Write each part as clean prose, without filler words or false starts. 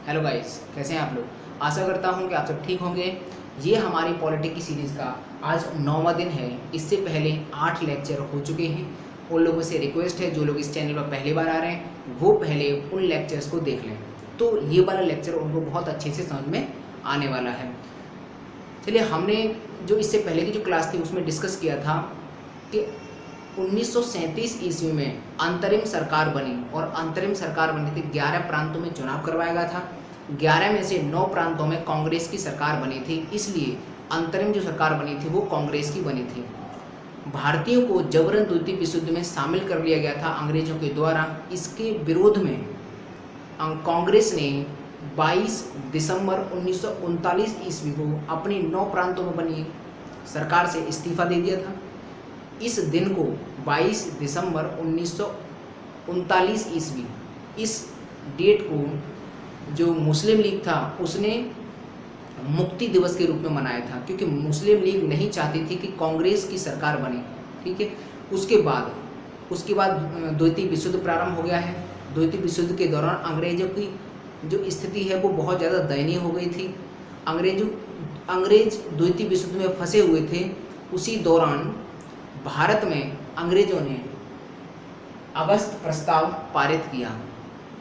Hello guys, कैसे हैं आप लोग। आशा करता हूं कि आप सब ठीक होंगे। ये हमारी पॉलिटिक्स की सीरीज़ का आज 9वां दिन है। इससे पहले 8 लेक्चर हो चुके हैं। उन लोगों से रिक्वेस्ट है जो लोग इस चैनल पर पहली बार आ रहे हैं वो पहले उन लेक्चर्स को देख लें, तो ये वाला लेक्चर उनको बहुत अच्छे से समझ में आने वाला है। चलिए, हमने जो इससे पहले की जो क्लास थी उसमें डिस्कस किया था कि 1937 ईस्वी में अंतरिम सरकार बनी और अंतरिम सरकार बनी थी 11 प्रांतों में चुनाव करवाया गया था। 11 में से 9 प्रांतों में कांग्रेस की सरकार बनी थी, इसलिए अंतरिम जो सरकार बनी थी वो कांग्रेस की बनी थी। भारतीयों को जबरन द्वितीय विश्व युद्ध में शामिल कर लिया गया था अंग्रेजों के द्वारा। इसके विरोध में कांग्रेस ने 22 दिसंबर 1939 ईस्वी को अपनी 9 प्रांतों में बनी सरकार से इस्तीफा दे दिया था। इस दिन को 22 दिसंबर 1939 ईस्वी, इस डेट को जो मुस्लिम लीग था उसने मुक्ति दिवस के रूप में मनाया था, क्योंकि मुस्लिम लीग नहीं चाहती थी कि कांग्रेस की सरकार बने। ठीक है, उसके बाद द्वितीय विश्व युद्ध प्रारंभ हो गया है। द्वितीय विश्व युद्ध के दौरान अंग्रेजों की जो स्थिति है वो बहुत ज़्यादा दयनीय हो गई थी। अंग्रेज द्वितीय विश्व युद्ध में फंसे हुए थे। उसी दौरान भारत में अंग्रेजों ने अगस्त प्रस्ताव पारित किया।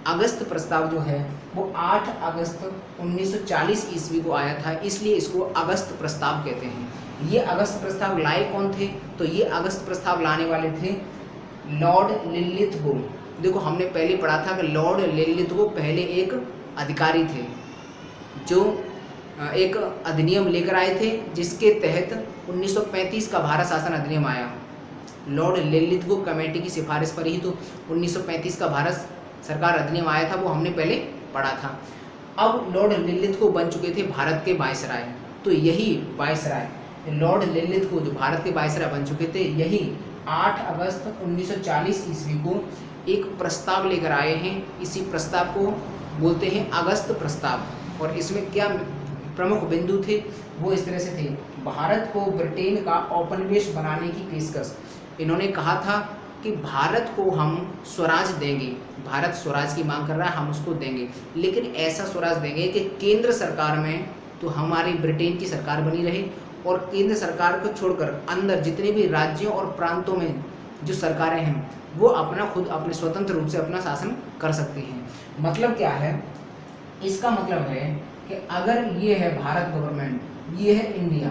अगस्त प्रस्ताव जो है वो 8 अगस्त 1940 ईस्वी को आया था, इसलिए इसको अगस्त प्रस्ताव कहते हैं। ये अगस्त प्रस्ताव लाए कौन थे? तो ये अगस्त प्रस्ताव लाने वाले थे लॉर्ड लिलिथगो। देखो, हमने पहले पढ़ा था कि लॉर्ड लिलिथगो पहले एक अधिकारी थे जो एक अधिनियम लेकर आए थे, जिसके तहत 1935 का भारत शासन अधिनियम आया। लॉर्ड लिलिथगो कमेटी की सिफारिश पर ही तो 1935 का भारत सरकार अधिनियम आया था, वो हमने पहले पढ़ा था। अब लॉर्ड लिलिथगो बन चुके थे भारत के वायसराय। तो यही वायसराय लॉर्ड लिलिथगो जो भारत के वायसराय बन चुके थे, यही 8 अगस्त 1940 ईस्वी को एक प्रस्ताव लेकर आए हैं। इसी प्रस्ताव को बोलते हैं अगस्त प्रस्ताव। और इसमें क्या प्रमुख बिंदु थे वो इस तरह से थे। भारत को ब्रिटेन का औपनिवेश बनाने की पेशकश। इन्होंने कहा था कि भारत को हम स्वराज देंगे, भारत स्वराज की मांग कर रहा है, हम उसको देंगे, लेकिन ऐसा स्वराज देंगे कि केंद्र सरकार में तो हमारी ब्रिटेन की सरकार बनी रहे और केंद्र सरकार को छोड़कर अंदर जितने भी राज्यों और प्रांतों में जो सरकारें हैं वो खुद अपने स्वतंत्र रूप से अपना शासन कर सकती हैं। मतलब क्या है? इसका मतलब है कि अगर ये है भारत गवर्नमेंट, ये है इंडिया,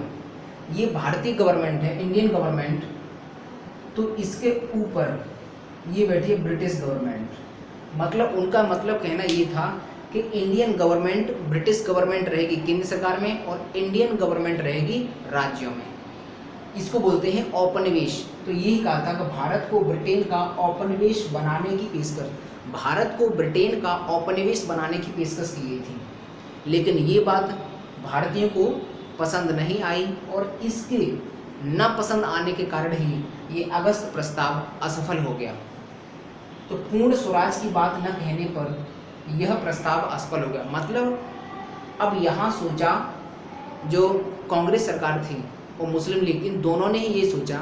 ये भारतीय गवर्नमेंट है, इंडियन गवर्नमेंट, तो इसके ऊपर ये बैठी है ब्रिटिश गवर्नमेंट। मतलब उनका मतलब कहना ये था कि इंडियन गवर्नमेंट ब्रिटिश गवर्नमेंट रहेगी केंद्र सरकार में और इंडियन गवर्नमेंट रहेगी राज्यों में। इसको बोलते हैं औपनिवेश। तो यही कहा था कि भारत को ब्रिटेन का औपनिवेश बनाने की पेशकश, भारत को ब्रिटेन का औपनिवेश बनाने की पेशकश की गई थी। लेकिन ये बात भारतीयों को पसंद नहीं आई और इसके न पसंद आने के कारण ही ये अगस्त प्रस्ताव असफल हो गया। तो पूर्ण स्वराज की बात न कहने पर यह प्रस्ताव असफल हो गया। मतलब अब यहाँ सोचा, जो कांग्रेस सरकार थी और मुस्लिम लीग, इन दोनों ने ही ये सोचा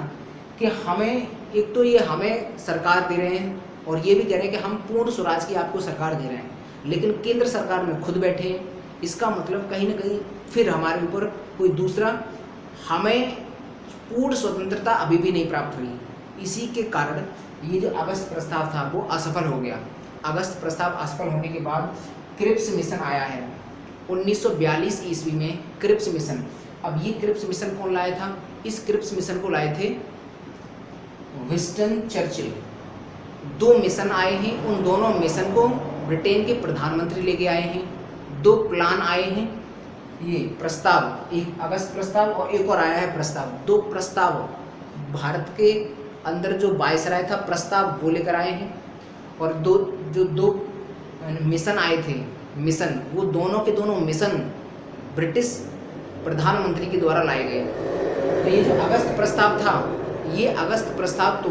कि हमें, एक तो ये हमें सरकार दे रहे हैं और ये भी कह रहे हैं कि हम पूर्ण स्वराज की आपको सरकार दे रहे हैं, लेकिन केंद्र सरकार में खुद बैठे हैं। इसका मतलब कहीं ना कहीं फिर हमारे ऊपर कोई दूसरा, हमें पूर्ण स्वतंत्रता अभी भी नहीं प्राप्त हुई। इसी के कारण ये जो अगस्त प्रस्ताव था वो असफल हो गया। अगस्त प्रस्ताव असफल होने के बाद क्रिप्स मिशन आया है 1942 ईस्वी में। क्रिप्स मिशन, अब ये क्रिप्स मिशन कौन लाया था? इस क्रिप्स मिशन को लाए थे विंस्टन चर्चिल। 2 मिशन आए हैं, उन दोनों मिशन को ब्रिटेन के प्रधानमंत्री लेके आए हैं। 2 प्लान आए हैं, ये प्रस्ताव, एक अगस्त प्रस्ताव और एक और आया है प्रस्ताव। 2 प्रस्ताव भारत के अंदर जो वायसराय था प्रस्ताव वो लेकर आए हैं, और दो मिशन आए थे, मिशन, वो दोनों के दोनों मिशन ब्रिटिश प्रधानमंत्री के द्वारा लाए गए। तो ये जो अगस्त प्रस्ताव था, ये अगस्त प्रस्ताव तो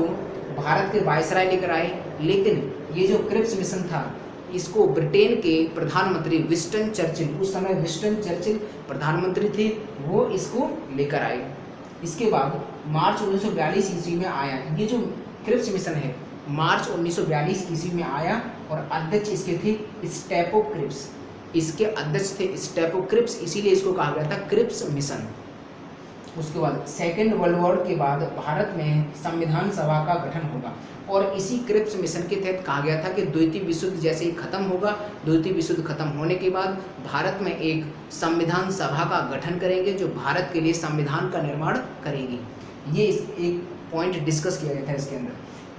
भारत के वायसराय लेकर आए, लेकिन ये जो क्रिप्स मिशन था इसको ब्रिटेन के प्रधानमंत्री विंस्टन चर्चिल, उस समय विंस्टन चर्चिल प्रधानमंत्री थे, वो इसको लेकर आए। इसके बाद मार्च 1942 ईस्वी में आया ये जो क्रिप्स मिशन है, मार्च 1942 ईस्वी में आया और अध्यक्ष इसके थे स्टेपो क्रिप्स। इसके अध्यक्ष थे स्टेपो क्रिप्स, इसीलिए इसको कहा गया था क्रिप्स मिशन। उसके बाद सेकेंड वर्ल्ड वॉर के बाद भारत में संविधान सभा का गठन होगा और इसी क्रिप्स मिशन के तहत कहा गया था कि द्वितीय विश्व युद्ध जैसे ही खत्म होगा, द्वितीय विश्व युद्ध खत्म होने के बाद भारत में एक संविधान सभा का गठन करेंगे जो भारत के लिए संविधान का निर्माण करेगी। ये एक पॉइंट डिस्कस किया गया था इसके अंदर।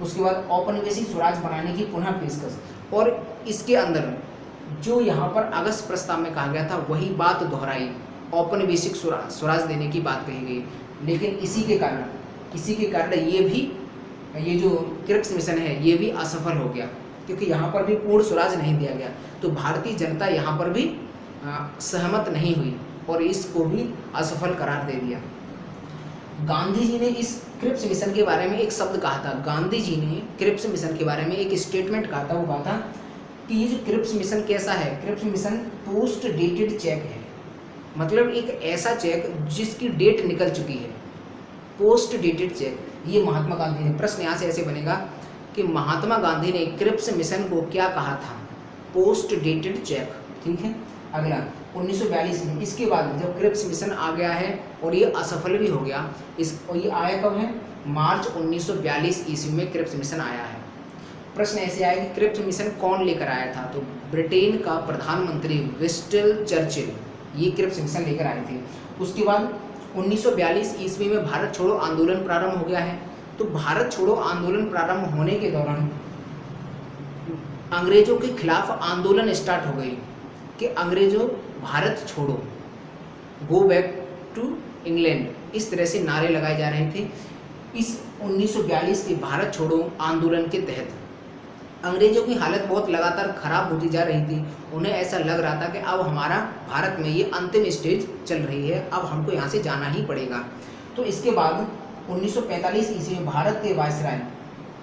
उसके बाद औपनिवेशिक स्वराज बनाने की पुनः पेशकश, और इसके अंदर जो यहाँ पर अगस्त प्रस्ताव में कहा गया था वही बात दोहराई, औपनिवेशिक स्वराज देने की बात कही गई। लेकिन इसी के कारण ये जो क्रिप्स मिशन है ये भी असफल हो गया, क्योंकि यहाँ पर भी पूर्ण स्वराज नहीं दिया गया। तो भारतीय जनता यहाँ पर भी सहमत नहीं हुई और इसको भी असफल करार दे दिया। गांधी जी ने इस क्रिप्स मिशन के बारे में एक शब्द कहा था। गांधी जी ने क्रिप्स मिशन के बारे में एक स्टेटमेंट कहा था। वो कहा था कि ये जो क्रिप्स मिशन कैसा है, Cripps mission post dated cheque है, मतलब एक ऐसा चेक जिसकी डेट निकल चुकी है, पोस्ट डेटेड चेक। ये महात्मा गांधी ने, प्रश्न यहाँ से ऐसे बनेगा कि महात्मा गांधी ने क्रिप्स मिशन को क्या कहा था, पोस्ट डेटेड चेक। ठीक है, अगला 1942 में, इसके बाद जब क्रिप्स मिशन आ गया है और ये असफल भी हो गया, और ये आया कब है, मार्च 1942 ईस्वी में क्रिप्स मिशन आया है। प्रश्न ऐसे आया कि क्रिप्स मिशन कौन लेकर आया था, तो ब्रिटेन का प्रधानमंत्री विंस्टन चर्चिल ये क्रिप्स मिशन लेकर आए थे। उसके बाद 1942 ईस्वी में भारत छोड़ो आंदोलन प्रारंभ हो गया है। तो भारत छोड़ो आंदोलन प्रारंभ होने के दौरान अंग्रेजों के खिलाफ आंदोलन स्टार्ट हो गई कि अंग्रेजों भारत छोड़ो, गो बैक टू इंग्लैंड, इस तरह से नारे लगाए जा रहे थे। इस 1942 के भारत छोड़ो आंदोलन के तहत अंग्रेजों की हालत बहुत लगातार खराब होती जा रही थी। उन्हें ऐसा लग रहा था कि अब हमारा भारत में ये अंतिम स्टेज चल रही है, अब हमको यहाँ से जाना ही पड़ेगा। तो इसके बाद 1945 ईस्वी में भारत के वायसराय,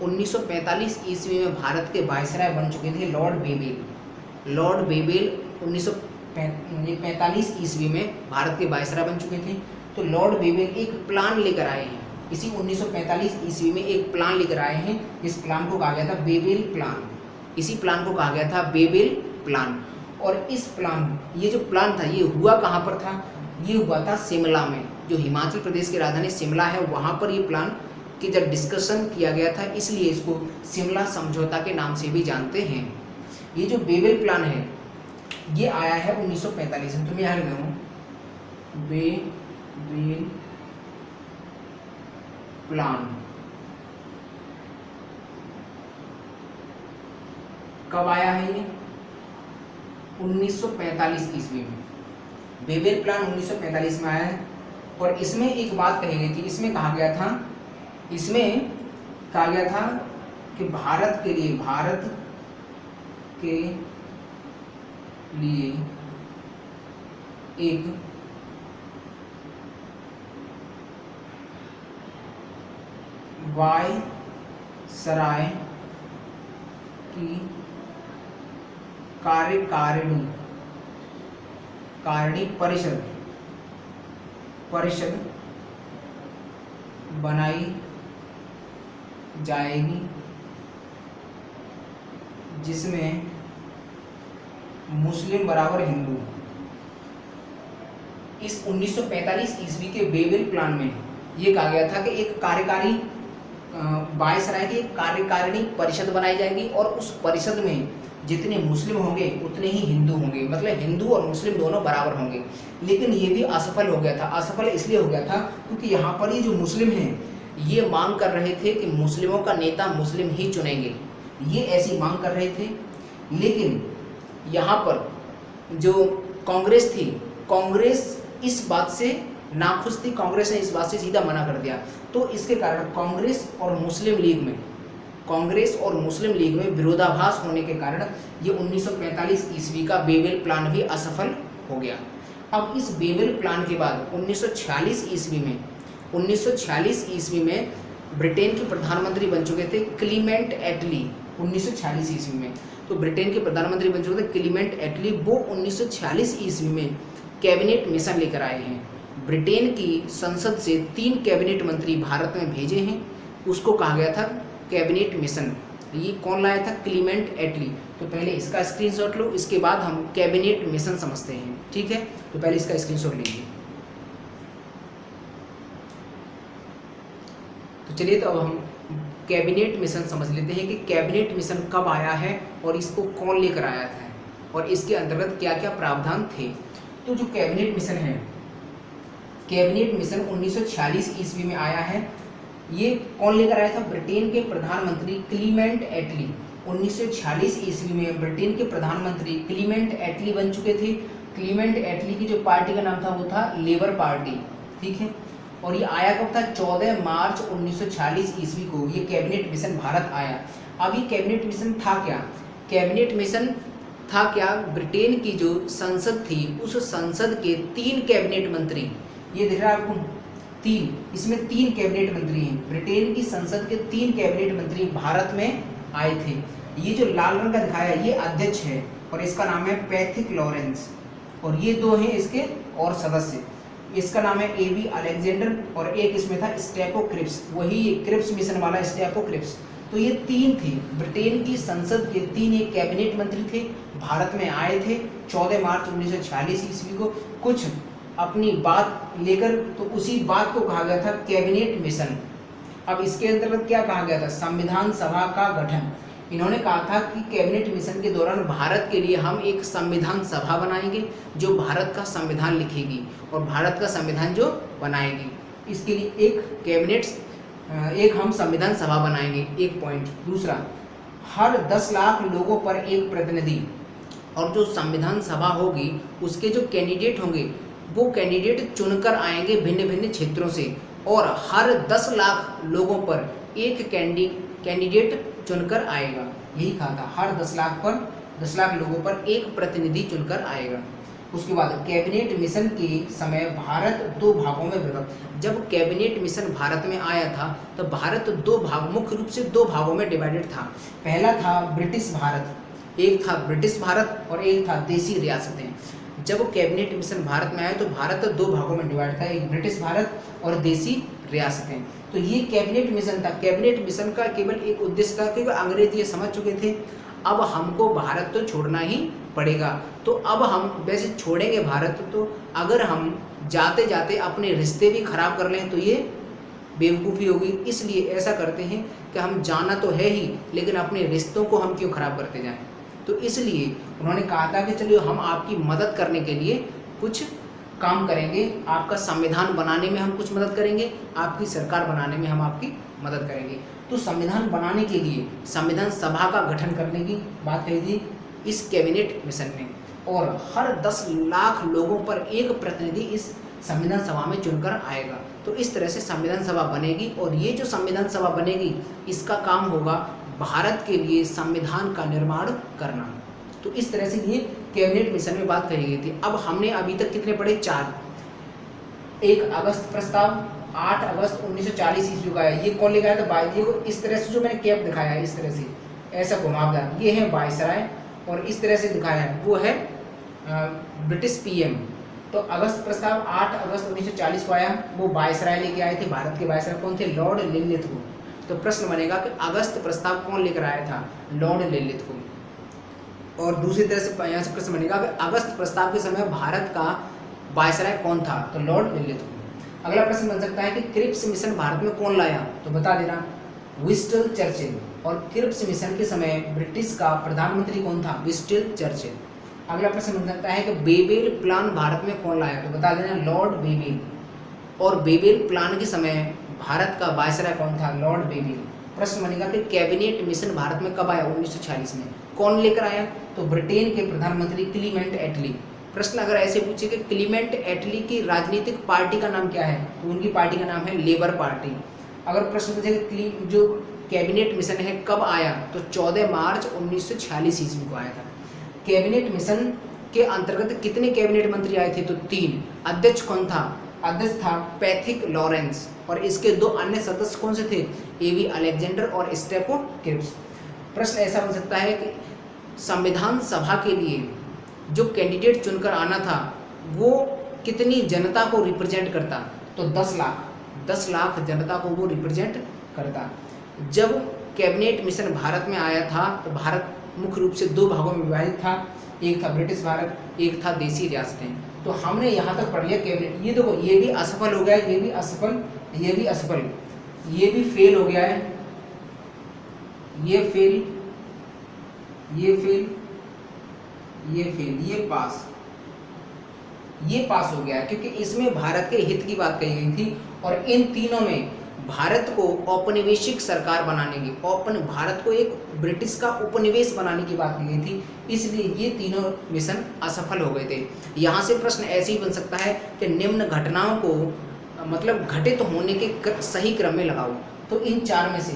1945 ईस्वी में भारत के वायसराय बन चुके थे लॉर्ड बेबेल। लॉर्ड बेबेल 1945 ईस्वी में भारत के वायसराय बन चुके थे। तो लॉर्ड बेबेल एक प्लान लेकर आए हैं, इसी 1945 ईस्वी में एक प्लान लेकर आए हैं। इस प्लान को कहा गया था बेबेल प्लान, इसी प्लान को कहा गया था बेबेल प्लान। और इस प्लान, ये जो प्लान था ये हुआ कहाँ पर था, ये हुआ था शिमला में, जो हिमाचल प्रदेश की राजधानी शिमला है, वहाँ पर ये प्लान की जब डिस्कशन किया गया था, इसलिए इसको शिमला समझौता के नाम से भी जानते हैं। ये जो बेबेल प्लान है ये आया है 1945 में। तुम्हें यहाँ लिखा हूँ बेबेल प्लान कब आया है, ये 1945 ईस्वी में। बेबेल प्लान 1945 में आया है और इसमें एक बात कही गई थी, इसमें कहा गया था कि भारत के लिए एक वायसराय की कार्यकारिणी परिषद बनाई जाएगी, जिसमें मुस्लिम बराबर हिंदू। इस 1945 ईस्वी के बेबेल प्लान में ये कहा गया था कि एक कार्यकारी वायसराय की कार्यकारिणी परिषद बनाई जाएगी और उस परिषद में जितने मुस्लिम होंगे उतने ही हिंदू होंगे, मतलब हिंदू और मुस्लिम दोनों बराबर होंगे। लेकिन ये भी असफल हो गया था। असफल इसलिए हो गया था क्योंकि यहाँ पर ये जो मुस्लिम हैं ये मांग कर रहे थे कि मुस्लिमों का नेता मुस्लिम ही चुनेंगे, ये ऐसी मांग कर रहे थे। लेकिन यहाँ पर जो कांग्रेस थी, कांग्रेस इस बात से नाखुश थी, कांग्रेस ने इस बात से सीधा मना कर दिया। तो इसके कारण कांग्रेस और मुस्लिम लीग में विरोधाभास होने के कारण ये 1945 ईस्वी का बेबेल प्लान भी असफल हो गया। अब इस बेबेल प्लान के बाद 1946 ईस्वी में ब्रिटेन के प्रधानमंत्री बन चुके थे क्लीमेंट एटली। 1946 ईस्वी में तो ब्रिटेन के प्रधानमंत्री बन चुके थे क्लीमेंट एटली। वो 1946 ईस्वी में कैबिनेट मिशन लेकर आए हैं। ब्रिटेन की संसद से 3 कैबिनेट मंत्री भारत में भेजे हैं, उसको कहा गया था कैबिनेट मिशन। ये कौन लाया था? क्लीमेंट एटली। तो पहले इसका स्क्रीनशॉट लो, इसके बाद हम कैबिनेट मिशन समझते हैं, ठीक है। तो पहले इसका स्क्रीनशॉट लीजिए। तो चलिए, तो अब हम कैबिनेट मिशन समझ लेते हैं कि कैबिनेट मिशन कब आया है और इसको कौन लेकर आया था और इसके अंतर्गत क्या क्या प्रावधान थे। तो जो कैबिनेट मिशन है, कैबिनेट मिशन 1946 ईस्वी में आया है। ये कौन लेकर आया था? ब्रिटेन के प्रधानमंत्री क्लीमेंट एटली। 1946 ईस्वी में ब्रिटेन के प्रधानमंत्री क्लीमेंट एटली बन चुके थे। क्लीमेंट एटली की जो पार्टी का नाम था वो था लेबर पार्टी, ठीक है। और ये आया कब था? 14 मार्च 1946 ईस्वी को ये कैबिनेट मिशन भारत आया। अब ये कैबिनेट मिशन था क्या? कैबिनेट मिशन था क्या? ब्रिटेन की जो संसद थी उस संसद के 3 कैबिनेट मंत्री, ये दिख रहा है आपको 3, इसमें 3 कैबिनेट मंत्री हैं। ब्रिटेन की संसद के 3 कैबिनेट मंत्री भारत में आए थे। ये जो लाल रंग का दिखाया ये अध्यक्ष है और इसका नाम है पैथिक लॉरेंस, और ये 2 हैं इसके और सदस्य। इसका नाम है एबी अलेक्जेंडर और एक इसमें था स्टेपो क्रिप्स, वही क्रिप्स मिशन वाला स्टेपो क्रिप्स। तो ये 3 थे, ब्रिटेन की संसद के 3 एक कैबिनेट मंत्री थे, भारत में आए थे 14 मार्च 1946 ईस्वी को कुछ अपनी बात लेकर। तो उसी बात को कहा गया था कैबिनेट मिशन। अब इसके अंतर्गत क्या कहा गया था? संविधान सभा का गठन। इन्होंने कहा था कि कैबिनेट मिशन के दौरान भारत के लिए हम एक संविधान सभा बनाएंगे जो भारत का संविधान लिखेगी और भारत का संविधान जो बनाएगी। इसके लिए एक हम संविधान सभा बनाएंगे, एक पॉइंट। दूसरा, हर 10 लाख लोगों पर एक प्रतिनिधि, और जो संविधान सभा होगी उसके जो कैंडिडेट होंगे वो कैंडिडेट चुनकर आएंगे भिन्न भिन्न क्षेत्रों से, और हर 10 लाख लोगों पर एक कैंडिडेट चुनकर आएगा। यही कहा था, हर 10 लाख लोगों पर एक प्रतिनिधि चुनकर आएगा। उसके बाद कैबिनेट मिशन के समय भारत 2 भागों में विभक्त। जब कैबिनेट मिशन भारत में आया था तो भारत 2 भाग, मुख्य रूप से 2 भागों में डिवाइडेड था। पहला था ब्रिटिश भारत, एक था ब्रिटिश भारत और एक था देसी रियासतें। जब कैबिनेट मिशन भारत में आया तो भारत 2 भागों में डिवाइड था, एक ब्रिटिश भारत और देसी रियासतें। तो ये कैबिनेट मिशन था। कैबिनेट मिशन का केवल एक उद्देश्य था, क्योंकि अंग्रेज ये समझ चुके थे अब हमको भारत तो छोड़ना ही पड़ेगा। तो अब हम वैसे छोड़ेंगे भारत, तो अगर हम जाते जाते अपने रिश्ते भी खराब कर लें तो ये बेवकूफ़ी होगी। इसलिए ऐसा करते हैं कि हम जाना तो है ही, लेकिन अपने रिश्तों को हम क्यों खराब करते जाएं। तो इसलिए उन्होंने कहा था कि चलिए हम आपकी मदद करने के लिए कुछ काम करेंगे, आपका संविधान बनाने में हम कुछ मदद करेंगे, आपकी सरकार बनाने में हम आपकी मदद करेंगे। तो संविधान बनाने के लिए संविधान सभा का गठन करने की बात कही थी इस कैबिनेट मिशन में, और हर 10 लाख लोगों पर एक प्रतिनिधि इस संविधान सभा में चुनकर आएगा। तो इस तरह से संविधान सभा बनेगी, और ये जो संविधान सभा बनेगी इसका काम होगा भारत के लिए संविधान का निर्माण करना। तो इस तरह से ये कैबिनेट मिशन में बात कही गई थी। अब हमने अभी तक कितने पढ़े? 4। एक अगस्त प्रस्ताव 8 अगस्त 1940 ईस्वी का है। ये कौन लेकर आया था? बाई। को इस तरह से जो मैंने कैप दिखाया है, इस तरह से ऐसा घुमावदार, ये है वायसराय, और इस तरह से दिखाया है वो है ब्रिटिश पीएम। तो अगस्त प्रस्ताव 8 अगस्त 1940 को आया, वो वायसराय लेके आए थे। भारत के वायसराय कौन थे? लॉर्ड लिनलिथ। तो प्रश्न बनेगा कि अगस्त प्रस्ताव कौन लेकर आया था? लॉर्ड लिनलिथ को। और दूसरी तरह से यहाँ से प्रश्न बनेगा कि अगस्त प्रस्ताव के समय भारत का वायसराय कौन था? तो लॉर्ड लिनलिथ को। अगला प्रश्न बन सकता है कि क्रिप्स मिशन भारत में कौन लाया? तो बता देना, विंस्टन चर्चिल। और क्रिप्स मिशन के समय ब्रिटिश का प्रधानमंत्री कौन था? Winston Churchill. अगला प्रश्न बन सकता है कि बेबेल प्लान भारत में कौन लाया? तो बता देना, लॉर्ड बेबेल। और बेबेल प्लान के समय भारत का वायसराय कौन था? लॉर्ड बेबेल। प्रश्न बनेगा कि कैबिनेट मिशन भारत में कब आया? 1946 में। कौन लेकर आया? तो ब्रिटेन के प्रधानमंत्री क्लीमेंट एटली। प्रश्न अगर ऐसे पूछे कि क्लीमेंट एटली की राजनीतिक पार्टी का नाम क्या है, तो उनकी पार्टी का नाम है लेबर पार्टी। अगर प्रश्न पूछे कि जो कैबिनेट मिशन है कब आया, तो 14 मार्च 1946 ईस्वी को आया था। कैबिनेट मिशन के अंतर्गत कितने कैबिनेट मंत्री आए थे? तो 3। अध्यक्ष कौन था? अध्यक्ष था पैथिक लॉरेंस, और इसके 2 अन्य सदस्य कौन से थे? एबी अलेक्जेंडर और स्टेपो क्रिप्स। प्रश्न ऐसा बन सकता है कि संविधान सभा के लिए जो कैंडिडेट चुनकर आना था वो कितनी जनता को रिप्रेजेंट करता? तो 10 लाख जनता को वो रिप्रेजेंट करता। जब कैबिनेट मिशन भारत में आया था तो भारत मुख्य रूप से दो भागों में विभाजित था, एक था ब्रिटिश भारत, एक था देसी रियासतें। तो हमने यहाँ तक पढ़ लिया कैबिनेट। ये देखो ये भी असफल हो गया है, ये भी असफल, ये भी असफल, ये भी फेल हो गया है, ये फेल, ये फेल, ये फेल, ये पास हो गया है क्योंकि इसमें भारत के हित की बात कही गई थी। और इन तीनों में भारत को औपनिवेशिक सरकार बनाने की, भारत को एक ब्रिटिश का उपनिवेश बनाने की बात की गई थी, इसलिए ये तीनों मिशन असफल हो गए थे। यहाँ से प्रश्न ऐसे ही बन सकता है कि निम्न घटनाओं को मतलब घटित होने के सही क्रम में लगाओ। तो इन चार में से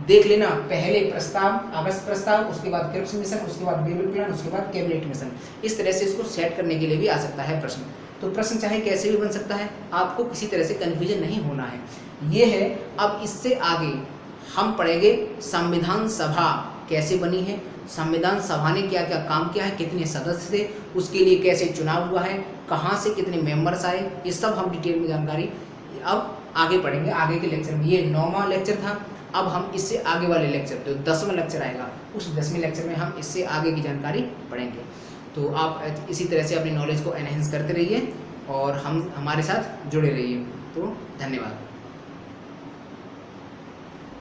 देख लेना, पहले प्रस्ताव, अगस्त प्रस्ताव, उसके बाद क्रिप्स मिशन, उसके बाद बेबल प्लान, उसके बाद कैबिनेट मिशन। इस तरह से इसको सेट करने के लिए भी आ सकता है प्रश्न। तो प्रश्न चाहे कैसे भी बन सकता है, आपको किसी तरह से कन्फ्यूजन नहीं होना है। ये है। अब इससे आगे हम पढ़ेंगे संविधान सभा कैसे बनी है, संविधान सभा ने क्या क्या काम किया है, कितने सदस्य थे, उसके लिए कैसे चुनाव हुआ है, कहाँ से कितने मेंबर्स आए, ये सब हम डिटेल में जानकारी अब आगे पढ़ेंगे आगे के लेक्चर में। ये 9वां लेक्चर था। अब हम इससे आगे वाले लेक्चर, तो 10वां लेक्चर आएगा, उस 10वें लेक्चर में हम इससे आगे की जानकारी पढ़ेंगे। तो आप इसी तरह से अपनी नॉलेज को एनहेंस करते रहिए और हमारे साथ जुड़े रहिए। तो धन्यवाद।